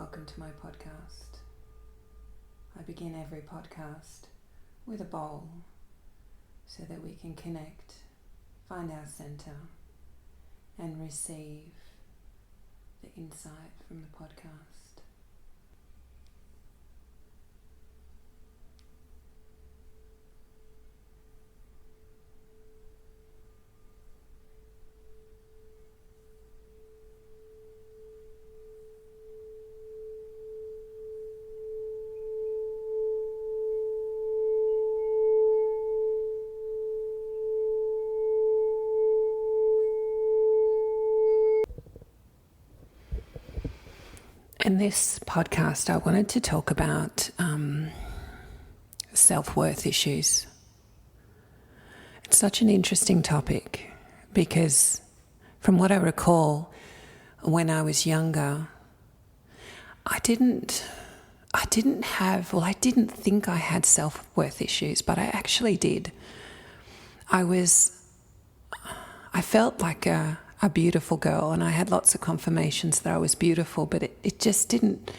welcome to my podcast. I begin every podcast with a bowl so that we can connect, find our center, and receive the insight from the podcast. In this podcast, I wanted to talk about self-worth issues. It's such an interesting topic because from what I recall, when I was younger, I didn't think I had self-worth issues, but I actually did. I felt like a beautiful girl, and I had lots of confirmations that I was beautiful, but it just didn't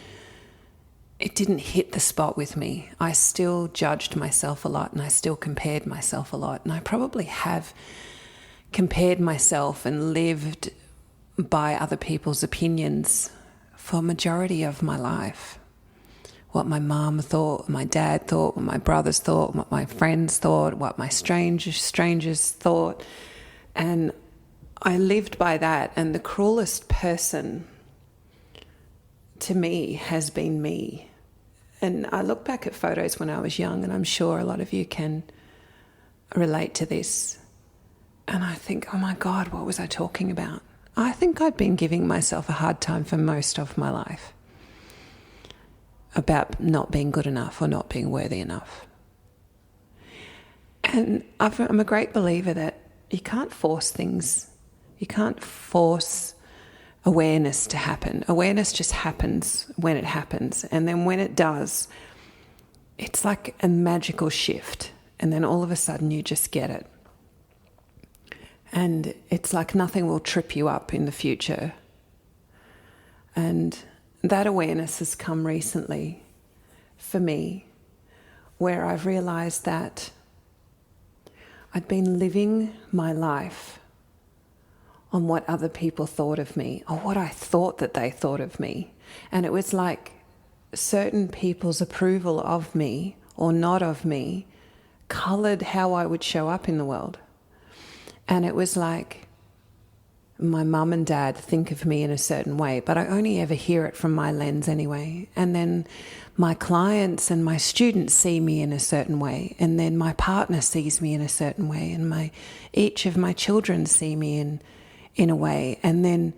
hit the spot with me. I still judged myself a lot, and I still compared myself a lot, and I probably have compared myself and lived by other people's opinions for a majority of my life. What my mum thought, what my dad thought, what my brothers thought, what my friends thought, what my strangers thought, and I lived by that, and the cruelest person to me has been me. And I look back at photos when I was young, and I'm sure a lot of you can relate to this. And I think, oh my God, what was I talking about? I think I'd been giving myself a hard time for most of my life about not being good enough or not being worthy enough. And I'm a great believer that you can't force things. You can't force awareness to happen. Awareness just happens when it happens. And then when it does, it's like a magical shift. And then all of a sudden you just get it. And it's like nothing will trip you up in the future. And that awareness has come recently for me, where I've realized that I'd been living my life on what other people thought of me, or what I thought that they thought of me. And it was like certain people's approval of me or not of me coloured how I would show up in the world. And it was like my mum and dad think of me in a certain way, but I only ever hear it from my lens anyway. And then my clients and my students see me in a certain way, and then my partner sees me in a certain way, and each of my children see me in a way, and then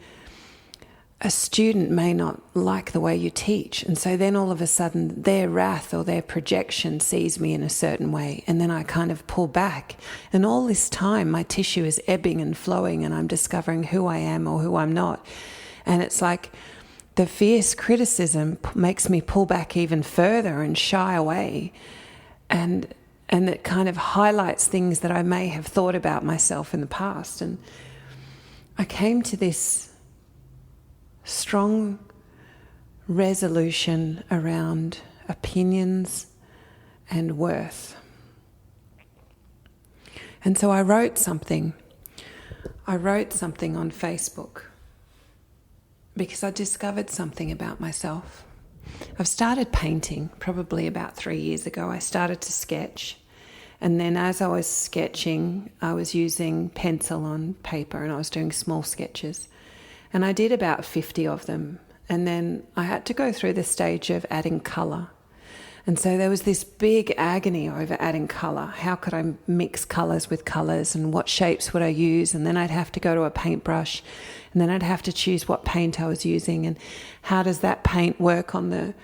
a student may not like the way you teach, and so then all of a sudden their wrath or their projection sees me in a certain way, and then I kind of pull back, and all this time my tissue is ebbing and flowing, and I'm discovering who I am or who I'm not. And it's like the fierce criticism makes me pull back even further and shy away, and it kind of highlights things that I may have thought about myself in the past. And I came to this strong resolution around opinions and worth. And so I wrote something on Facebook because I discovered something about myself. I've started painting probably about 3 years ago. I started to sketch. And then as I was sketching, I was using pencil on paper, and I was doing small sketches. And I did about 50 of them. And then I had to go through the stage of adding colour. And so there was this big agony over adding colour. How could I mix colours with colours, and what shapes would I use? And then I'd have to go to a paintbrush, and then I'd have to choose what paint I was using, and how does that paint work on the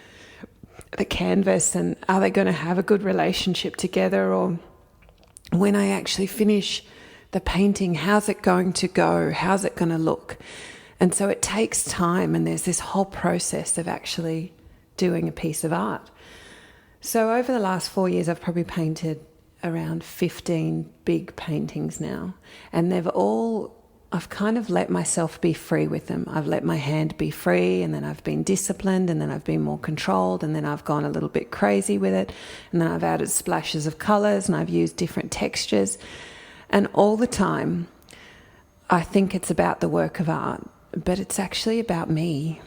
canvas, and are they going to have a good relationship together? Or when I actually finish the painting, how's it going to go? How's it going to look? And so it takes time, and there's this whole process of actually doing a piece of art. So over the last 4 years, I've probably painted around 15 big paintings now, and they've all I've kind of let myself be free with them. I've let my hand be free, and then I've been disciplined, and then I've been more controlled, and then I've gone a little bit crazy with it, and then I've added splashes of colours, and I've used different textures. And all the time, I think it's about the work of art, but it's actually about me.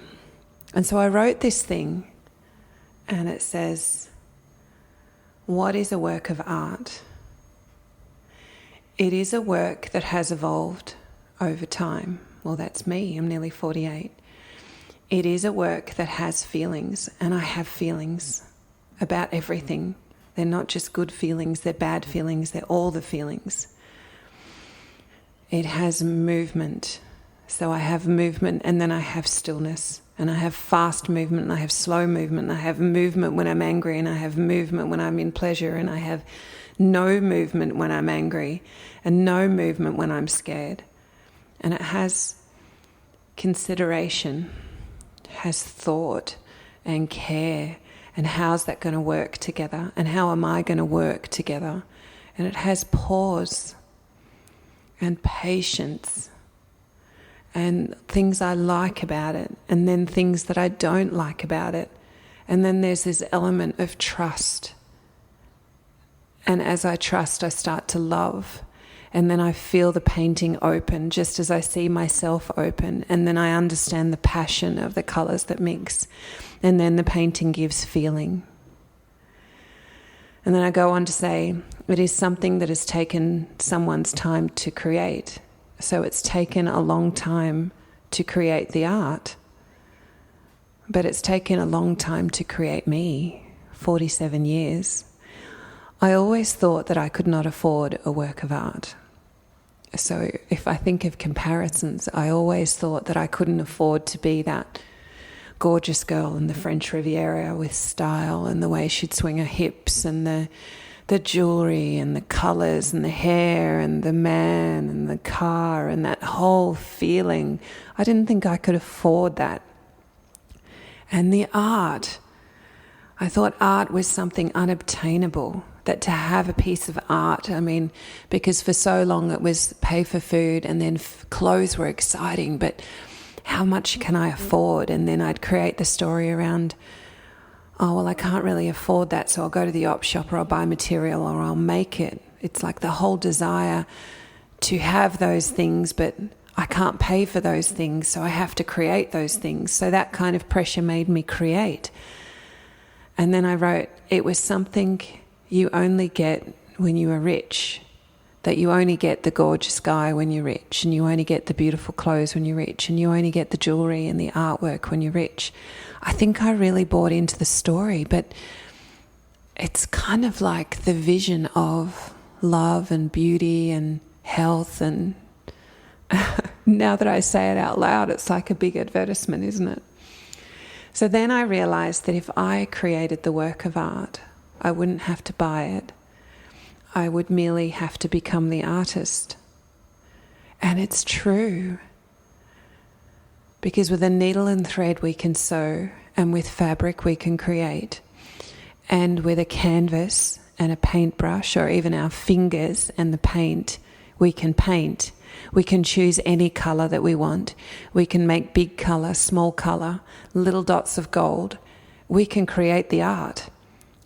And so I wrote this thing, and it says, what is a work of art? It is a work that has evolved over time. Well, that's me. I'm nearly 48. It is a work that has feelings, and I have feelings about everything. They're not just good feelings, they're bad feelings, they're all the feelings. It has movement. So I have movement, and then I have stillness, and I have fast movement, and I have slow movement, and I have movement when I'm angry, and I have movement when I'm in pleasure, and I have no movement when I'm angry, and no movement when I'm scared. And it has consideration, has thought and care, and how's that going to work together, and how am I going to work together? And it has pause and patience and things I like about it, and then things that I don't like about it. And then there's this element of trust. And as I trust, I start to love. And then I feel the painting open just as I see myself open. And then I understand the passion of the colours that mix. And then the painting gives feeling. And then I go on to say, it is something that has taken someone's time to create. So it's taken a long time to create the art. But it's taken a long time to create me, 47 years. I always thought that I could not afford a work of art. So if I think of comparisons, I always thought that I couldn't afford to be that gorgeous girl in the French Riviera with style and the way she'd swing her hips and the jewelry and the colours and the hair and the man and the car and that whole feeling. I didn't think I could afford that. And the art, I thought art was something unobtainable. That to have a piece of art, I mean, because for so long it was pay for food, and then clothes were exciting, but how much can I afford? And then I'd create the story around, oh, well, I can't really afford that, so I'll go to the op shop, or I'll buy material, or I'll make it. It's like the whole desire to have those things, but I can't pay for those things, so I have to create those things. So that kind of pressure made me create. And then I wrote, it was something you only get when you are rich, that you only get the gorgeous guy when you're rich, and you only get the beautiful clothes when you're rich, and you only get the jewelry and the artwork when you're rich. I think I really bought into the story, but it's kind of like the vision of love and beauty and health, and now that I say it out loud, it's like a big advertisement, isn't it? So then I realized that if I created the work of art, I wouldn't have to buy it. I would merely have to become the artist. And it's true. Because with a needle and thread we can sew, and with fabric we can create. And with a canvas and a paintbrush, or even our fingers and the paint, we can paint. We can choose any colour that we want. We can make big colour, small colour, little dots of gold. We can create the art.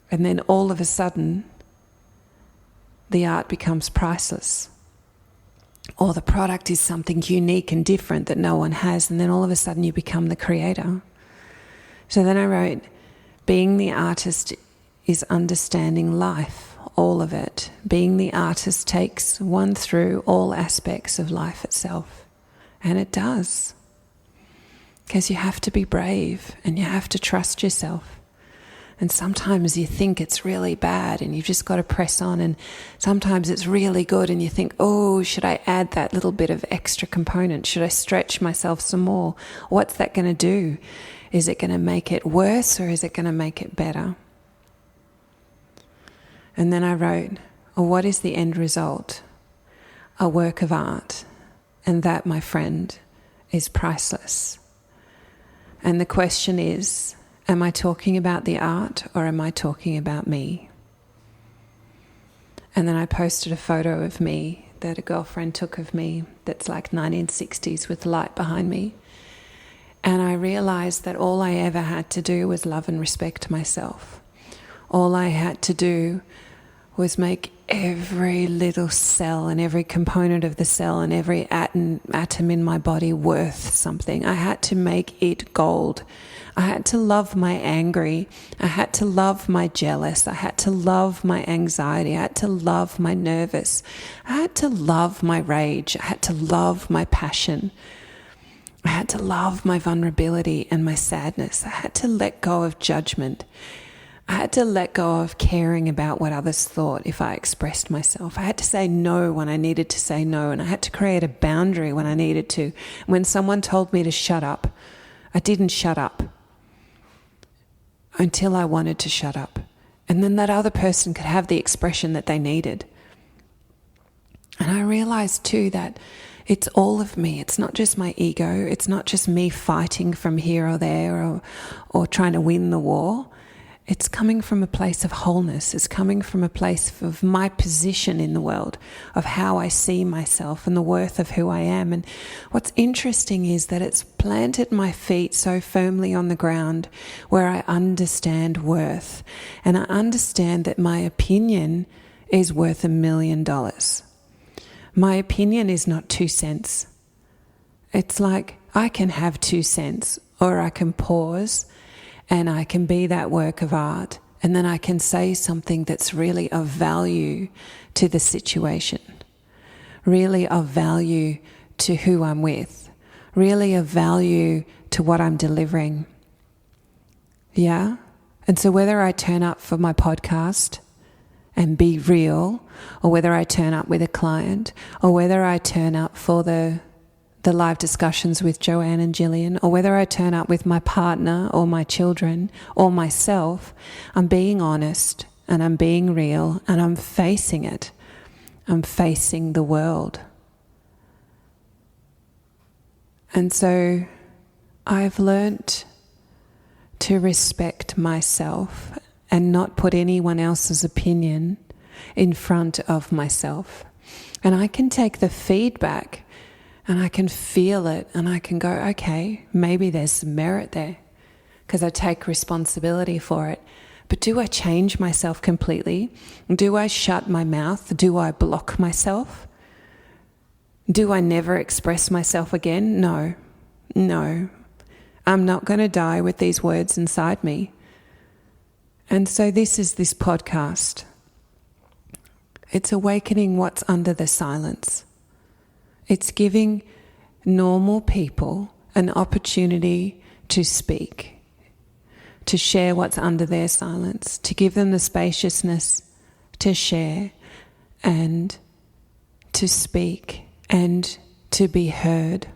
And then all of a sudden, the art becomes priceless. Or the product is something unique and different that no one has, and then all of a sudden you become the creator. So then I wrote, being the artist is understanding life, all of it. Being the artist takes one through all aspects of life itself. And it does. Because you have to be brave, and you have to trust yourself. And sometimes you think it's really bad and you've just got to press on, and sometimes it's really good and you think, oh, should I add that little bit of extra component? Should I stretch myself some more? What's that going to do? Is it going to make it worse, or is it going to make it better? And then I wrote, oh, what is the end result? A work of art. And that, my friend, is priceless. And the question is, am I talking about the art, or am I talking about me? And then I posted a photo of me that a girlfriend took of me that's like 1960s with light behind me. And I realized that all I ever had to do was love and respect myself. All I had to do was make every little cell and every component of the cell and every atom in my body worth something. I had to make it gold. I had to love my angry. I had to love my jealous. I had to love my anxiety. I had to love my nervous. I had to love my rage. I had to love my passion. I had to love my vulnerability and my sadness. I had to let go of judgment. I had to let go of caring about what others thought if I expressed myself. I had to say no when I needed to say no, and I had to create a boundary when I needed to. When someone told me to shut up, I didn't shut up until I wanted to shut up. And then that other person could have the expression that they needed. And I realized too that it's all of me. It's not just my ego. It's not just me fighting from here or there or trying to win the war. It's coming from a place of wholeness. It's coming from a place of my position in the world, of how I see myself and the worth of who I am. And what's interesting is that it's planted my feet so firmly on the ground where I understand worth. And I understand that my opinion is worth $1 million. My opinion is not 2 cents. It's like I can have 2 cents, or I can pause and I can be that work of art, and then I can say something that's really of value to the situation, really of value to who I'm with, really of value to what I'm delivering. Yeah? And so whether I turn up for my podcast and be real, or whether I turn up with a client, or whether I turn up for the live discussions with Joanne and Gillian, or whether I turn up with my partner or my children or myself, I'm being honest and I'm being real and I'm facing it. I'm facing the world. And so I've learnt to respect myself and not put anyone else's opinion in front of myself. And I can take the feedback and I can feel it and I can go, okay, maybe there's some merit there because I take responsibility for it. But do I change myself completely? Do I shut my mouth? Do I block myself? Do I never express myself again? No. I'm not going to die with these words inside me. And so this is this podcast. It's awakening what's under the silence. It's giving normal people an opportunity to speak, to share what's under their silence, to give them the spaciousness to share and to speak and to be heard.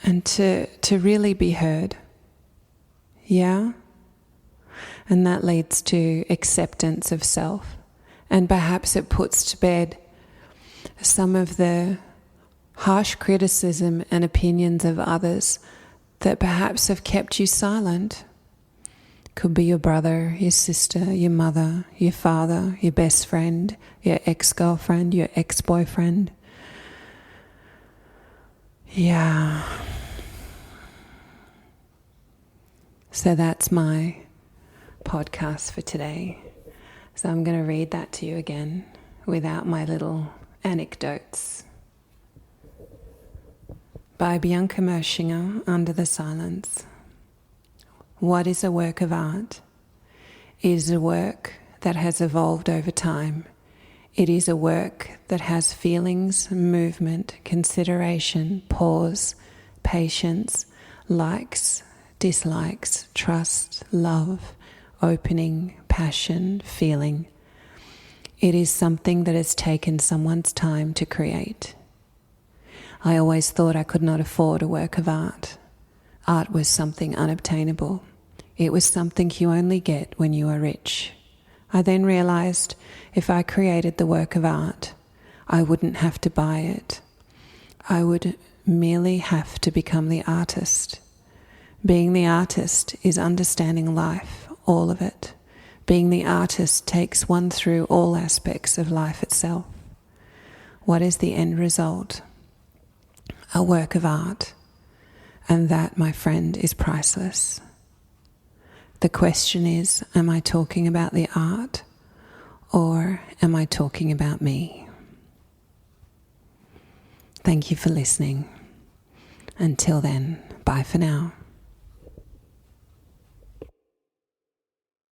And to really be heard. Yeah? And that leads to acceptance of self. And perhaps it puts to bed some of the harsh criticism and opinions of others that perhaps have kept you silent. Could be your brother, your sister, your mother, your father, your best friend, your ex-girlfriend, your ex-boyfriend. Yeah. So that's my podcast for today. So I'm going to read that to you again without my little anecdotes. By Bianca Mershinger, Under the Silence. What is a work of art? It is a work that has evolved over time. It is a work that has feelings, movement, consideration, pause, patience, likes, dislikes, trust, love, opening, passion, feeling. It is something that has taken someone's time to create. I always thought I could not afford a work of art. Art was something unobtainable. It was something you only get when you are rich. I then realized if I created the work of art, I wouldn't have to buy it. I would merely have to become the artist. Being the artist is understanding life, all of it. Being the artist takes one through all aspects of life itself. What is the end result? A work of art. And that, my friend, is priceless. The question is, am I talking about the art, or am I talking about me? Thank you for listening. Until then, bye for now.